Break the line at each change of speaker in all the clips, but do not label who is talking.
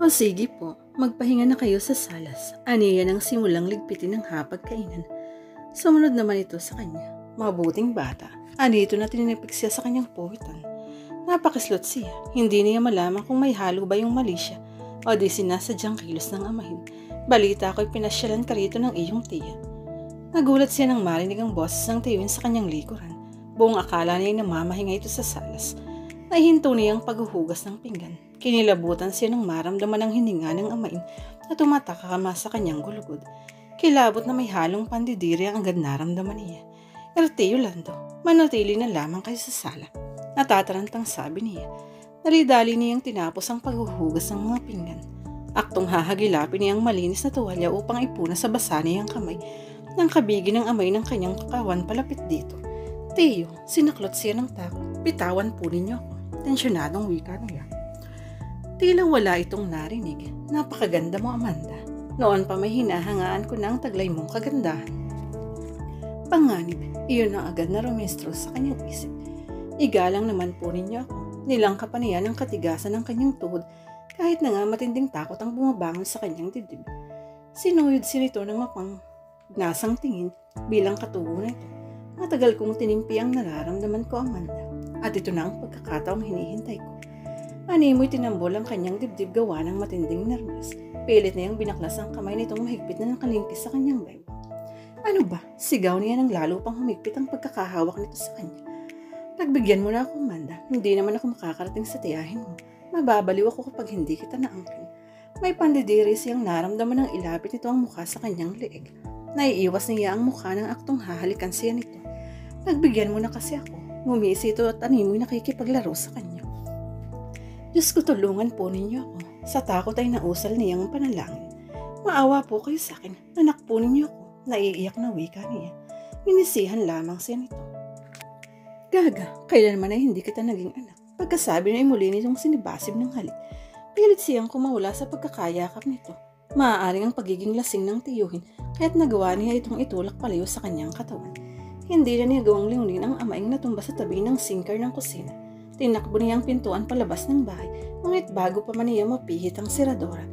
O sige po, magpahinga na kayo sa salas. Aniya nang simulang ligpitin ng hapagkainan. Sumunod naman ito sa kanya. Mabuting bata. Anito na tinipik siya sa kanyang puwitan. Napakislot siya. Hindi niya malaman kung may halo ba yung mali siya o di sinasadyang kilos ng amahin. Balita ko'y pinasyalan ka rito ng iyong tiya. Nagulat siya nang marinig ang boses ng tiyuhin sa kanyang likuran. Buong akala niya ay namamahinga ito sa salas. Nahihinto niya ang paghuhugas ng pinggan. Kinilabutan siya nang maramdaman ang hininga ng amain na tumatakama sa kanyang gulugod. Kilabot na may halong pandidiri ang agad naramdaman niya. Ertiyo Lando, manatili na lamang kayo sa sala. Natatarantang sabi niya. Dali-dali niyang tinapos ang paghuhugas ng mga pinggan. Aktong hahagilapin niyang malinis na tuwalya upang ipuna sa basa niyang kamay nang kabigi ng amay ng kanyang kakawan palapit dito. Tiyo, sinaklot siya ng takot. Bitawan po ninyo ako. Tensyonadong wika niya. Tila wala itong narinig. Napakaganda mo, Amanda. Noon pa may hinahangaan ko ng taglay mong kagandahan. Panganib, iyon ang agad na rumestro sa kanyang isip. Igalang naman po ninyo ako. Nilangka pa niya ng katigasan ng kanyang tuhod kahit na nga matinding takot ang bumabangon sa kanyang dibdib. Sinuyod siya nito ng nasang tingin bilang katubo na ito. Matagal kong tinimpi ang nararamdaman ko, Amanda. At ito na ang pagkakataong hinihintay ko. Animoy tinambol ang kanyang dibdib gawa ng matinding nervyos. Pilit niyang binaklas ang kamay nitong mahigpit na nakalingkis sa kanyang bebo. Ano ba? Sigaw niya nang lalo pang humigpit ang pagkakahawak nito sa kanya. Nagbigyan mo na ako, Amanda. Hindi naman ako makakarating sa tiyahin mo. Mababaliw ako kapag hindi kita naangkin. May pandidiri siyang naramdaman ng ilapit nito ang mukha sa kanyang leeg. Naiiwas niya ang mukha ng aktong hahalikan siya nito. Nagbigyan mo na kasi ako. Ngumisi ito at animoy nakikipaglaro sa kanya. Diyos ko, tulungan po ninyo ako. Sa takot ay nausal niyang panalangin. Maawa po kayo sa akin. Anak po ninyo ako. Naiiyak na wika niya. Inisihan lamang siya nito. Gaga, kailanman ay hindi kita naging anak. Pagkasabi na ay muli nitong sinibasib ng halik. Pilit siyang kumawala sa pagkakayakap nito. Maaaring ang pagiging lasing ng tiyuhin kaya't nagawa niya itong itulak palayo sa kanyang katawan. Hindi na niya gawang liunin ang amaing natumba sa tabi ng sinker ng kusina. Tinakbo niya ang pintuan palabas ng bahay, ngunit bago pa man niya mapihit ang siradora.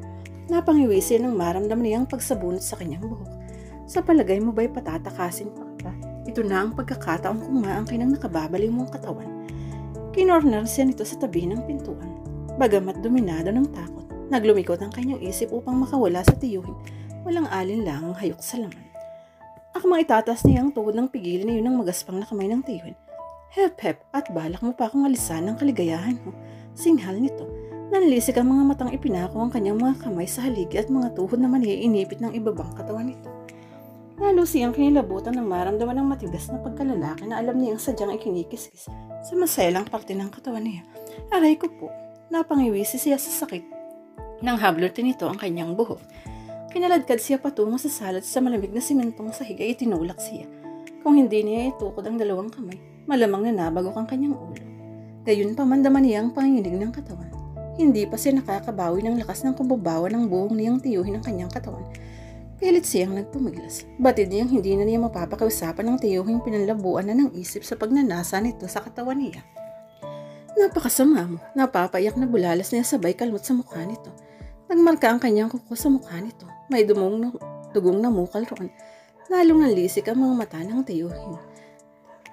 Napangiwi siya nang maramdaman niya ang pagsabunot sa kanyang buhok. Sa palagay mo ba'y patatakasin pa kita? Ito na ang pagkakataong kumaangkin ng nakababaliw mong katawan. Kinorner siya nito sa tabi ng pintuan. Bagamat dominado ng takot, naglumikot ang kanyang isip upang makawala sa tiyuhin. Walang alinlangang hayok sa laman. Akmang itatas niya ang tuhod ng pigilin niyo ng magaspang na kamay ng tiyuhin. Hep hep, at balak mo pa akong alisan ng kaligayahan mo. Singhal nito. Nanlisik ang mga matang ipinako ang kanyang mga kamay sa haligi at mga tuhod naman niya inipit ng ibabang katawan nito. Lalo siyang kinilabutan ng maramdaman ng matigas na pagkalalaki na alam niyang sadyang ikinikiskis sa maselang parte ng katawan niya. Aray ko po, napangiwisi siya sa sakit. Nang hablutin nito ang kanyang buhok. Kinaladkad siya patungo sa salat sa malamig na simentong sahig ay itinulak siya. Kung hindi niya itukod ang dalawang kamay, malamang na nabagok ang kanyang ulo. Gayun pa man daman niya ang panginginig ng katawan. Hindi pa siya nakakabawi ng lakas ng kumbabawa ng buhong niyang tiyuhin ang kanyang katawan. Pilit siyang nagpumiglas. Batid niyang hindi na niya mapapakiusapan ng tiyuhing pinanlabuan na ng isip sa pagnanasa nito sa katawan niya. Napakasama mo. Napapaiyak na bulalas niya sabay kalmot sa mukha nito. Nagmarka ang kanyang kuko sa mukha nito. May dugong na mukal roon. Lalong nalisik ang mga mata ng tiyuhin.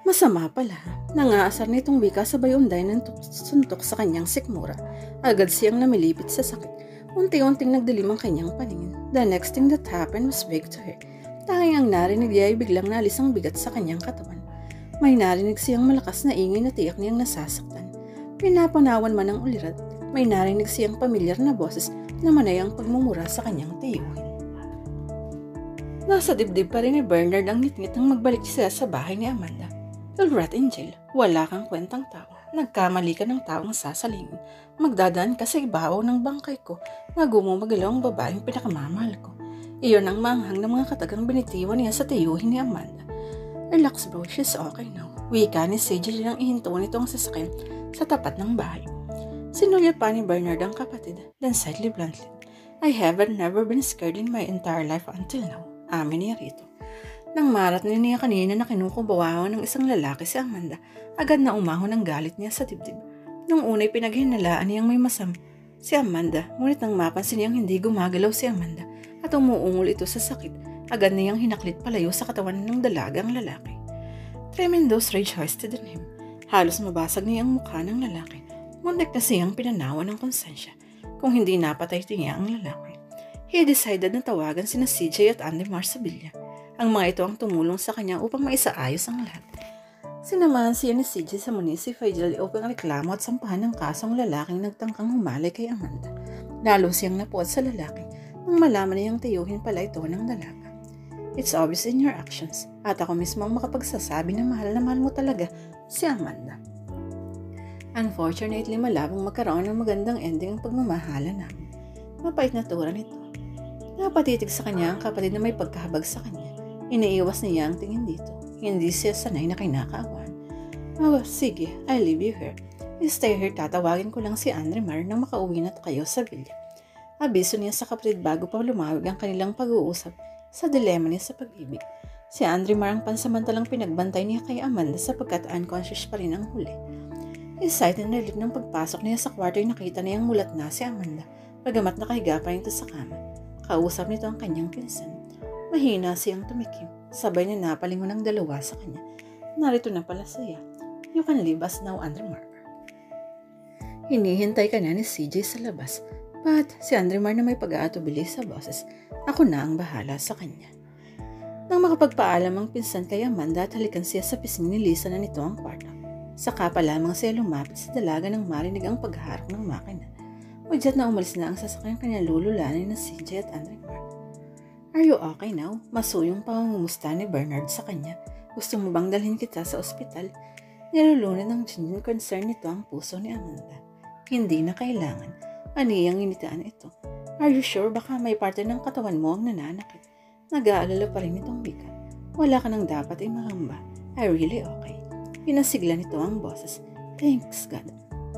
Masama pala. Nangaasar nitong wika sabay unday ng suntok sa kanyang sikmura. Agad siyang namilipit sa sakit. Unti-unting nagdilim ang kanyang paningin. The next thing that happened was vague to her. Tanging ang narinig niya ay biglang nalis ang bigat sa kanyang katawan. May narinig siyang malakas na ingay na tiyak niyang nasasaktan. Pinapanawan man ang ulirat, may narinig siyang pamilyar na boses na manay ang pagmumura sa kanyang tiyuhin. Nasa dibdib pa rin ni Bernard ang ngit-ngit nang magbalik siya sa bahay ni Amanda. You'll rot in jail. Wala kang kwentang tao. Nagkamali ka ng taong sasalingin. Magdadaan ka sa ibabaw ng bangkay ko na gumumagalaw ang babaeng pinakamamahal ko. Iyon ang manghang ng mga katagang binitiwan niya sa tiyuhin ni Amanda. Relax bro, she's okay now. Wika ni CJ nang ihinto nito ang sasakyan sa tapat ng bahay. Sinulyat pa ni Bernard ang kapatid, then sadly bluntly, I haven't never been scared in my entire life until now. Amin niya rito. Nang marat niya kanina na kinukubawawan ng isang lalaki si Amanda, agad na umahon ang galit niya sa dibdib. Nung unay pinaghinalaan niyang may si Amanda, ngunit nang mapansin niyang hindi gumagalaw si Amanda at umuungol ito sa sakit, agad niyang hinaklit palayo sa katawan ng dalagang lalaki. Tremendous rage hoisted in him. Halos mabasag niya ang mukha ng lalaki. Muntik na siyang pinanawa ng konsensya kung hindi napatay niya ang lalaki. He decided na tawagan sina CJ at Andy Marsabilla. Ang mga ito ang tumulong sa kanya upang maisaayos ang lahat. Sinamahan siya ni CJ sa municipal jail upang reklamo at sampahan ng kasong lalaking nagtangkang humalay kay Amanda. Lalo siyang napuot sa lalaki nang malaman niyang tiyuhin pala ito ng dalaga. It's obvious in your actions at ako mismo ang makapagsasabi na mahal mo talaga si Amanda. Unfortunately, malabong magkaroon ng magandang ending ang pagmamahalan namin. Mapait na tura nito. Napatitig sa kanya ang kapatid na may pagkahabag sa kanya. Iniiwas niya ang tingin dito. Hindi siya sanay na kinakaawan. Oh, sige, I'll leave you here. You stay here, tatawagin ko lang si Andrimar nang makauwi na kayo sa villa. Abiso niya sa kapatid bago pa lumawag ang kanilang pag-uusap sa dilema niya sa pag-ibig. Si Andrimar ang pansamantalang pinagbantay niya kay Amanda sapagkat unconscious pa rin ang huli. Excited na relief ng pagpasok niya sa kwarto ay nakita niyang mulat na si Amanda, bagamat nakahiga pa rin ito sa kama. Kausap nito ang kanyang pinsan. Mahina siyang tumikim, sabay niya napalingon ng dalawa sa kanya. Narito na pala siya. You can leave us now, Andrimar. Hinihintay ka na ni CJ sa labas, but si Andrimar na may pag-aatubili sa boses, ako na ang bahala sa kanya. Nang makapagpaalam ang pinsan kay Amanda at halikan siya sa pising ni Lisa na nito ang kwarto. Saka pa lamang siya lumapit sa dalaga nang marinig ang pagharap ng makina. Udyat na umalis na ang sasakyang kanya lululanin na CJ at Andrimar. Are you okay now? Masuyong pangungumusta ni Bernard sa kanya. Gusto mo bang dalhin kita sa ospital? Nilulunan ng genuine concern nito ang puso ni Amanda. Hindi na kailangan. Aniyang initaan ito. Are you sure baka may parte ng katawan mo ang nananakit? Nag-aalala pa rin itong wika. Wala ka nang dapat imahamba. I really okay. Pinasigla nito ang boses. Thanks God.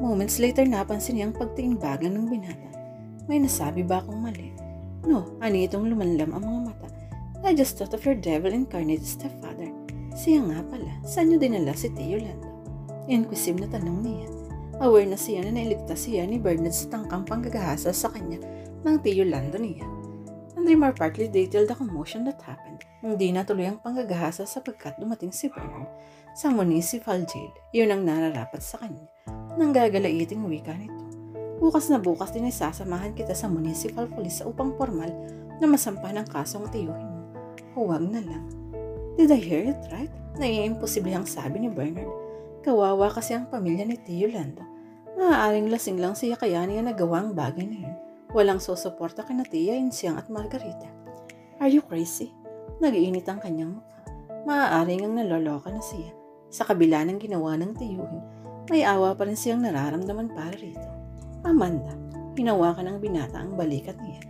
Moments later napansin niyang pagtingin-bagan ng binata. May nasabi ba akong mali? No, ani itong lumanlam ang mga mata. I just thought of your devil-incarnate stepfather. Siya nga pala, saan niyo dinala si Tio Lando? Inquisitive na tanong niya. Aware na siya na nailigtas siya ni Bernard sa tangkang panggagahasa sa kanya ng Tio Lando niya. Andrimar partly detailed the commotion that happened. Hindi natuloy ang panggagahasa sapagkat dumating si Bernard sa municipal jail. Iyon ang nararapat sa kanya. Nang gagalaiting wika nito. Bukas na bukas din ay sasamahan kita sa municipal police upang formal na masampahan ang kasong tiyuhin mo. Huwag na lang. Did I hear it right? Naiimposible ang sabi ni Bernard. Kawawa kasi ang pamilya ni Tio Lando. Maaaring lasing lang siya kaya niya nagawa ang bagay na yun. Walang susuporta kina Tia, Insyang at Margarita. Are you crazy? Nag-iinit ang kanyang mukha. Maaaring ang naloloka na siya. Sa kabila ng ginawa ng tiyuhin, may awa pa rin siyang nararamdaman para rito. Amanda, hinawakan ng binata ang balikat niya.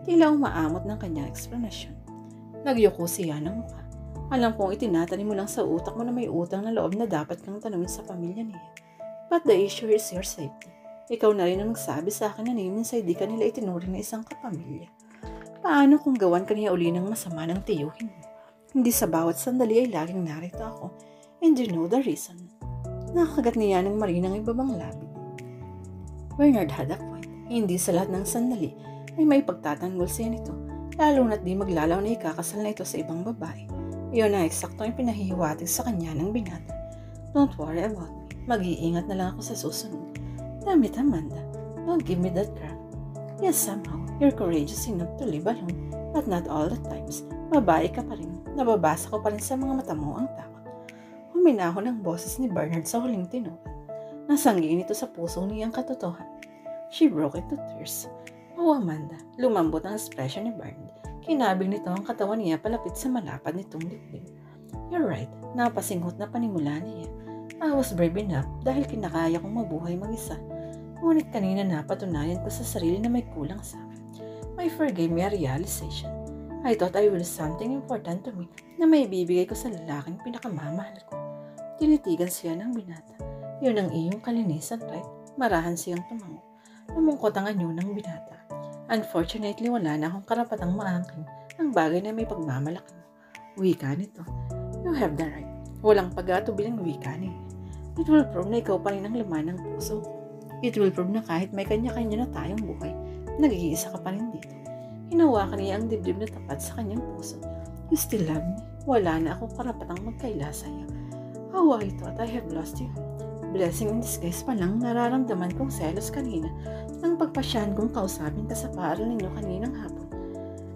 Tila umaamot ng kanyang eksplanasyon. Nagyuko siya ng mukha. Alam kong itinatanim mo lang sa utak mo na may utang na loob na dapat kang tanungin sa pamilya niya. But the issue is your safety. Ikaw na rin ang nagsabi sa akin na namin sa hindi ka nila itinuring na isang kapamilya. Paano kung gawan ka niya uli ng masama ng tiyuhin mo? Hindi sa bawat sandali ay laging narito ako. And you know the reason. Nakakagat niya ng marinang ibabang labi. Bernard had a point. Hindi sa lahat ng sandali ay may pagtatanggol siya nito. Lalo na't di maglalaw na ikakasal na ito sa ibang babae. Iyon na eksakto ang pinahihiwatig sa kanya ng binata. Don't worry about me. Mag-iingat na lang ako sa susunod. Damn it, Amanda. Don't give me that crap. Yes, somehow, you're courageous enough to live alone, but not all the times. Babae ka pa rin. Nababasa ko pa rin sa mga mata mo ang takot. Huminahon ang boses ni Bernard sa huling tinuran. Nasanggin ito sa puso niyang katotohan. She broke into tears. Oh, Amanda, lumambot ang ekspresyon ni Bernard. Kinabig nito ang katawan niya palapit sa malapad nitong dibdib. You're right, napasinghot na panimula niya. I was brave enough dahil kinakaya kong mabuhay mag-isa. Ngunit kanina napatunayan ko sa sarili na may kulang sa akin. May forgave me a realization. I thought I will something important to me na may bibigay ko sa lalaking pinakamamahal ko. Tinitigan siya ng binata. Yun ang iyong kalinisan, right? Marahan siyang tumango. Namungkot ang anyo ng binata. Unfortunately, wala na akong karapatang maangkin ang bagay na may pagmamalaki mo. Wika nito. You have the right. Walang pag-atubilang wika niya. It will prove na ikaw pa rin ang laman ng puso ko. It will prove na kahit may kanya-kanya na tayong buhay, nag-iisa ka pa rin dito. Hinawakan niya ang dibdib na tapat sa kanyang puso. You still love me. Wala na akong karapatang magkaila sa'yo. How I thought I have lost you. Blessing in disguise pa lang nararamdaman kong selos kanina nang pagpasyahan kong kausapin ka sa paaralan ninyo kaninang hapon.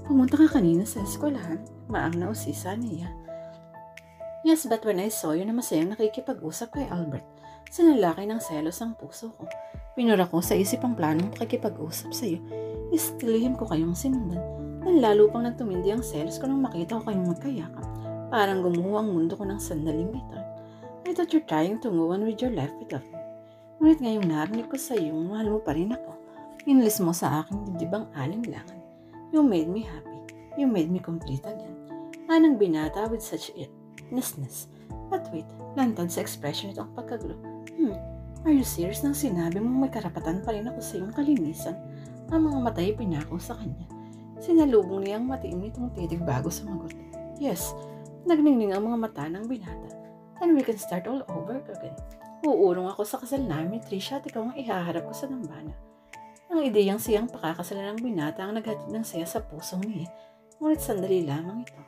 Pumunta ka kanina sa eskwelahan, maang na usisa niya. Yes, but when I saw you na masayang nakikipag-usap kay Albert, sinalaki ng selos ang puso ko. Pinura ko sa isip ang planong makikipag-usap sa iyo. Istilihin ko kayong sinundan. Nang lalo pang nagtumindi ang selos ko nang makita ko kayong magkayakap. Parang gumuho ang mundo ko ng sandaling ito. I thought you're trying to move on with your life without me. Ngunit ngayong narinig ko sa iyo, mahal mo pa rin ako. Inlis mo sa aking dibdibang alinlangan. You made me happy. You made me complete again. Anang binata with such earnestness. But wait, lantad sa expression ito ang pagkagulo. Are you serious nang sinabi mong may karapatan pa rin ako sa iyong kalinisan? Ang mga mata'y pinako sa kanya. Sinalubong niya ang matiim nitong titig bago sumagot. Yes, nagningning ang mga mata ng binata. And we can start all over again. Uurong ako sa kasal namin, Trisha, at ikaw ang ihaharap ko sa dambana. Ang ideyang siyang pakakasalan ng binata ang naghatid ng saya sa pusong niya. Ngunit sandali lamang ito.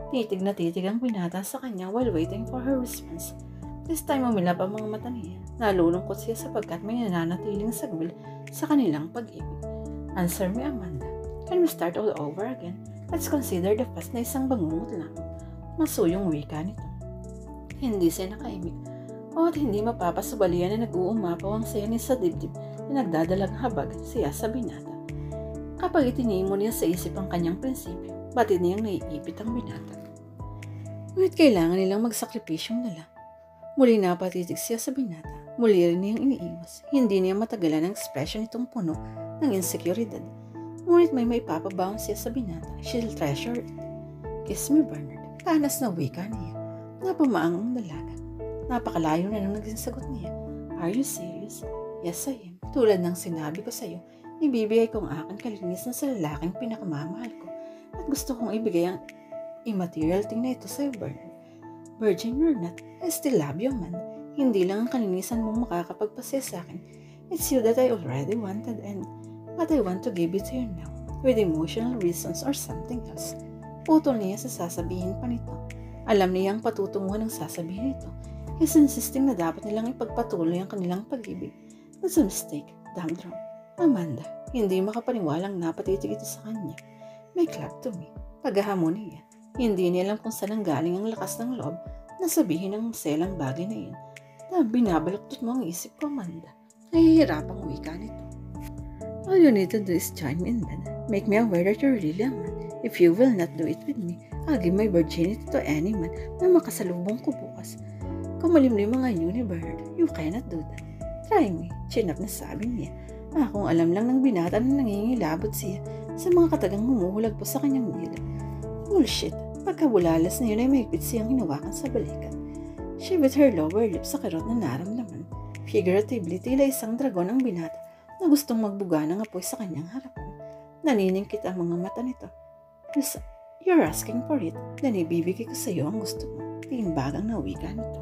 Titig na titig ang binata sa kanya while waiting for her response. This time umilap ang mga mata niya. Nalulungkot siya sapagkat may nananatiling sagwil sa kanilang pag-ibig. Answer me, Amanda. Can we start all over again? Let's consider the past na isang bangungot lang. Masuyong wika nito. Hindi siya nakaimik. At hindi mapapasubalian na nag-uumapaw ang saya niya sa dibdib na nagdadalang habag siya sa binata. Kapag itinimo niya sa isip ang kanyang prinsipyo, batid niyang naiipit ang binata. Ngunit kailangan nilang magsakripisyong dala. Muli napatitig siya sa binata. Muli rin niyang iniiwas. Hindi niya matagalan ang ekspresyon nitong puno ng insekuridad. Ngunit may maipapabaon siya sa binata. She'll treasure it. Kiss me, Bernard. Panas na wika niya. Napamaang ang dalaga. Napakalayo na nang naging sagot niya. Are you serious? Yes, I am. Tulad ng sinabi ko sa iyo, ibibigay ko ang aking kalinisan sa lalaking pinakamamahal ko. At gusto kong ibigay ang immaterial thing na ito sa iyo, Bernard. Virgin or not, I still love you, man. Hindi lang ang kalinisan mong makakapagpasaya sa akin. It's you that I already wanted and what I want to give it to you now, with emotional reasons or something else. Putol niya sa sasabihin pa nito. Alam niya ang patutunguhan ng sasabihin nito. He's insisting na dapat nilang ipagpatuloy ang kanilang pag-ibig. That's a mistake, damn wrong. Amanda, hindi makapaniwalang napatitig ito sa kanya. Make love to me. Paghahamon niya. Hindi niya alam kung saan ang galing ang lakas ng loob na sabihin ng maselang bagay na yun. Na binabaluktot mo ang isip ko, Amanda. Nahihirapang wika nito. All you need to do is join me in bed. Make me aware that you're really a man. If you will not do it with me, I'll give my virginity to any man na makasalubong ko bukas. Kumalimlim mga yun ni Bernard. You cannot do that. Try me. Chinap na sabi niya. Kung alam lang ng binata na nangingilabot siya sa mga katagang humuhulag po sa kanyang dila. Bullshit. Pagkabulalas na yun ay mahigpit siyang hinawakan sa balikat. She bit her lower lip sa kirot na naramdaman. Figuratively, tila isang dragon ang binata na gustong magbuga ng apoy sa kanyang harapan. Naniningkit ang mga mata nito. You're asking for it. Then ibibigay ko sa iyo ang gusto mo. Tiimbagang na wika nito.